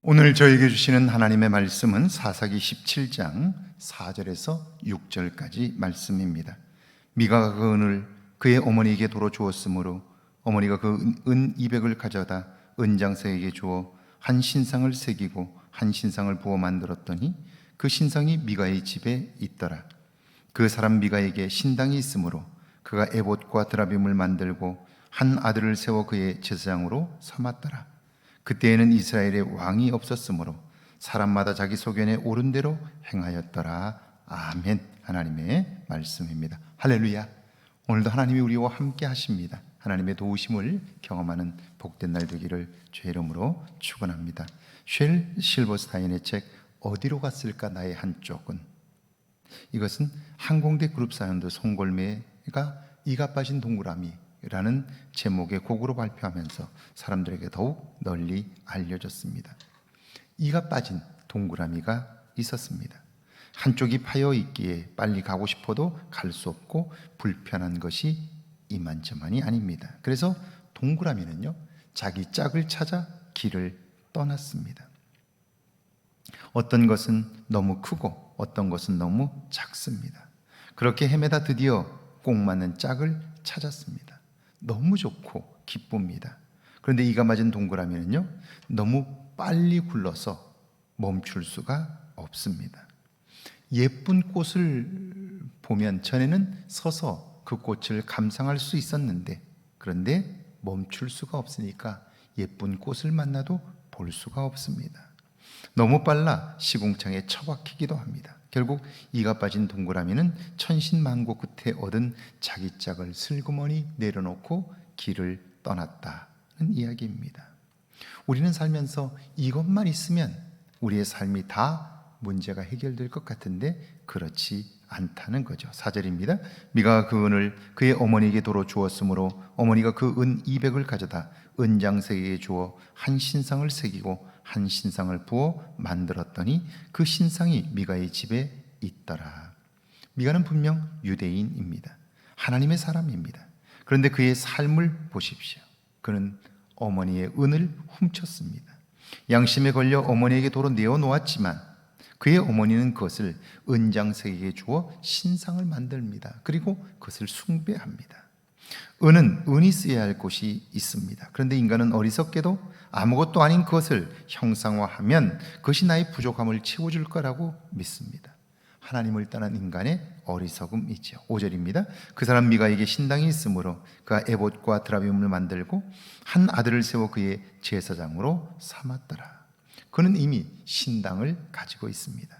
오늘 저에게 주시는 하나님의 말씀은 사사기 17장 4절에서 6절까지 말씀입니다. 미가가 그 은을 그의 어머니에게 도로 주었으므로 어머니가 그 은 200을 가져다 은장새에게 주어 한 신상을 새기고 한 신상을 부어 만들었더니 그 신상이 미가의 집에 있더라. 그 사람 미가에게 신당이 있으므로 그가 에봇과 드라빔을 만들고 한 아들을 세워 그의 제사장으로 삼았더라. 그때에는 이스라엘에 왕이 없었으므로 사람마다 자기 소견에 옳은 대로 행하였더라. 아멘. 하나님의 말씀입니다. 할렐루야. 오늘도 하나님이 우리와 함께 하십니다. 하나님의 도우심을 경험하는 복된 날 되기를 주의 이름으로 축원합니다. 쉘 실버스타인의 책 어디로 갔을까 나의 한쪽은, 이것은 항공대 그룹 사연도 송골매가 이가 빠진 동그라미 라는 제목의 곡으로 발표하면서 사람들에게 더욱 널리 알려졌습니다. 이가 빠진 동그라미가 있었습니다. 한쪽이 파여 있기에 빨리 가고 싶어도 갈 수 없고 불편한 것이 이만저만이 아닙니다. 그래서 동그라미는요, 자기 짝을 찾아 길을 떠났습니다. 어떤 것은 너무 크고 어떤 것은 너무 작습니다. 그렇게 헤매다 드디어 꼭 맞는 짝을 찾았습니다. 너무 좋고 기쁩니다. 그런데 이가 맞은 동그라미는요, 너무 빨리 굴러서 멈출 수가 없습니다. 예쁜 꽃을 보면 전에는 서서 그 꽃을 감상할 수 있었는데, 그런데 멈출 수가 없으니까 예쁜 꽃을 만나도 볼 수가 없습니다. 너무 빨라 시궁창에 처박히기도 합니다. 결국 이가 빠진 동그라미는 천신만고 끝에 얻은 자기 짝을 슬그머니 내려놓고 길을 떠났다는 이야기입니다. 우리는 살면서 이것만 있으면 우리의 삶이 다 문제가 해결될 것 같은데 그렇지 않다는 거죠. 4절입니다. 미가가 그 은을 그의 어머니에게 도로 주었으므로 어머니가 그 은 200을 가져다 은장새에게 주어 한 신상을 새기고 한 신상을 부어 만들었더니 그 신상이 미가의 집에 있더라. 미가는 분명 유대인입니다. 하나님의 사람입니다. 그런데 그의 삶을 보십시오. 그는 어머니의 은을 훔쳤습니다. 양심에 걸려 어머니에게 도로 내어놓았지만 그의 어머니는 그것을 은장새에게 주어 신상을 만듭니다. 그리고 그것을 숭배합니다. 은은 은이 쓰여야 할 곳이 있습니다. 그런데 인간은 어리석게도 아무것도 아닌 그것을 형상화하면 그것이 나의 부족함을 채워줄 거라고 믿습니다. 하나님을 떠난 인간의 어리석음이죠. 5절입니다. 그 사람 미가에게 신당이 있으므로 그가 에봇과 드라빔을 만들고 한 아들을 세워 그의 제사장으로 삼았더라. 그는 이미 신당을 가지고 있습니다.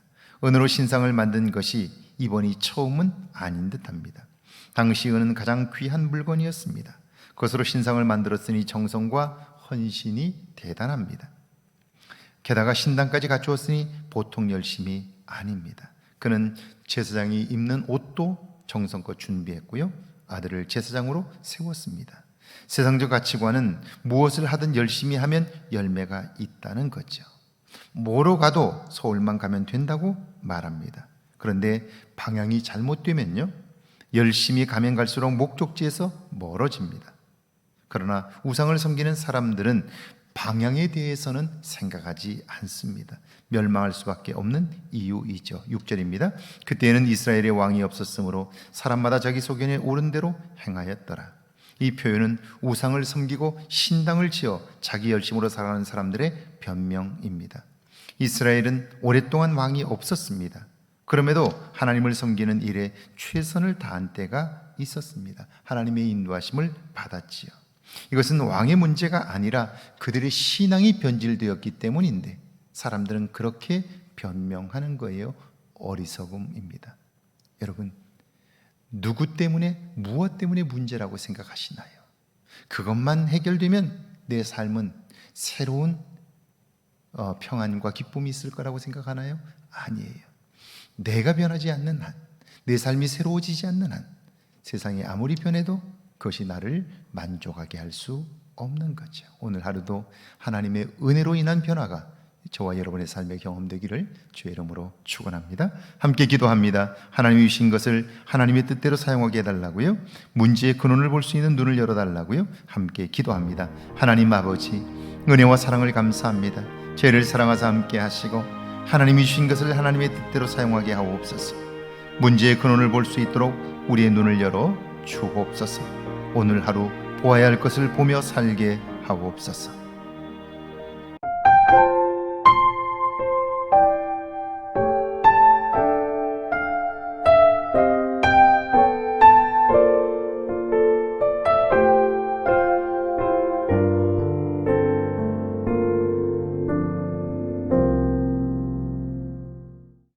은으로 신상을 만든 것이 이번이 처음은 아닌 듯합니다. 당시 은은 가장 귀한 물건이었습니다. 그것으로 신상을 만들었으니 정성과 헌신이 대단합니다. 게다가 신당까지 갖추었으니 보통 열심이 아닙니다. 그는 제사장이 입는 옷도 정성껏 준비했고요, 아들을 제사장으로 세웠습니다. 세상적 가치관은 무엇을 하든 열심히 하면 열매가 있다는 거죠. 뭐로 가도 서울만 가면 된다고 말합니다. 그런데 방향이 잘못되면요, 열심히 가면 갈수록 목적지에서 멀어집니다. 그러나 우상을 섬기는 사람들은 방향에 대해서는 생각하지 않습니다. 멸망할 수밖에 없는 이유이죠. 6절입니다. 그때에는 이스라엘의 왕이 없었으므로 사람마다 자기 소견에 옳은 대로 행하였더라. 이 표현은 우상을 섬기고 신당을 지어 자기 열심으로 살아가는 사람들의 변명입니다. 이스라엘은 오랫동안 왕이 없었습니다. 그럼에도 하나님을 섬기는 일에 최선을 다한 때가 있었습니다. 하나님의 인도하심을 받았지요. 이것은 왕의 문제가 아니라 그들의 신앙이 변질되었기 때문인데 사람들은 그렇게 변명하는 거예요. 어리석음입니다. 여러분, 누구 때문에, 무엇 때문에 문제라고 생각하시나요? 그것만 해결되면 내 삶은 새로운 평안과 기쁨이 있을 거라고 생각하나요? 아니에요. 내가 변하지 않는 한, 내 삶이 새로워지지 않는 한 세상이 아무리 변해도 그것이 나를 만족하게 할 수 없는 거죠. 오늘 하루도 하나님의 은혜로 인한 변화가 저와 여러분의 삶에 경험되기를 주의 이름으로 축원합니다. 함께 기도합니다. 하나님이 주신 것을 하나님의 뜻대로 사용하게 해달라고요, 문제의 근원을 볼 수 있는 눈을 열어달라고요, 함께 기도합니다. 하나님 아버지, 은혜와 사랑을 감사합니다. 죄를 사랑하사 함께 하시고 하나님이 주신 것을 하나님의 뜻대로 사용하게 하옵소서. 문제의 근원을 볼 수 있도록 우리의 눈을 열어 주옵소서. 오늘 하루 보아야 할 것을 보며 살게 하옵소서.